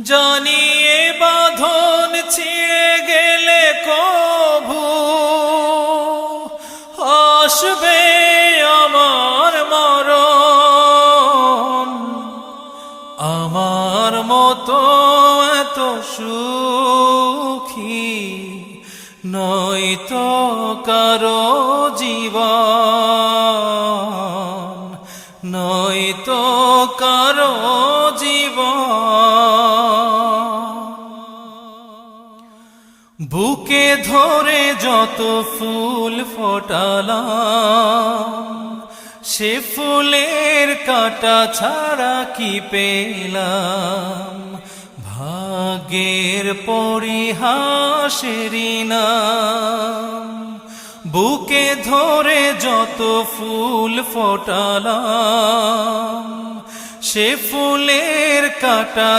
জানিয়ে বাঁধন ছিঁড়ে গেলে কভু আসবে আমার মরণ। আমার মতো এত সুখী নয়তো কারো জীবন, নয়তো কারো জীবন। বুকে ধরে যত ফুল ফোটালাম, সে ফুলের কাঁটা ছাড়া কি পেলাম? ভাগ্যের পরিহাসেরই নাম। বুকে ধরে যত ফুল ফোটালাম, সে ফুলের কাঁটা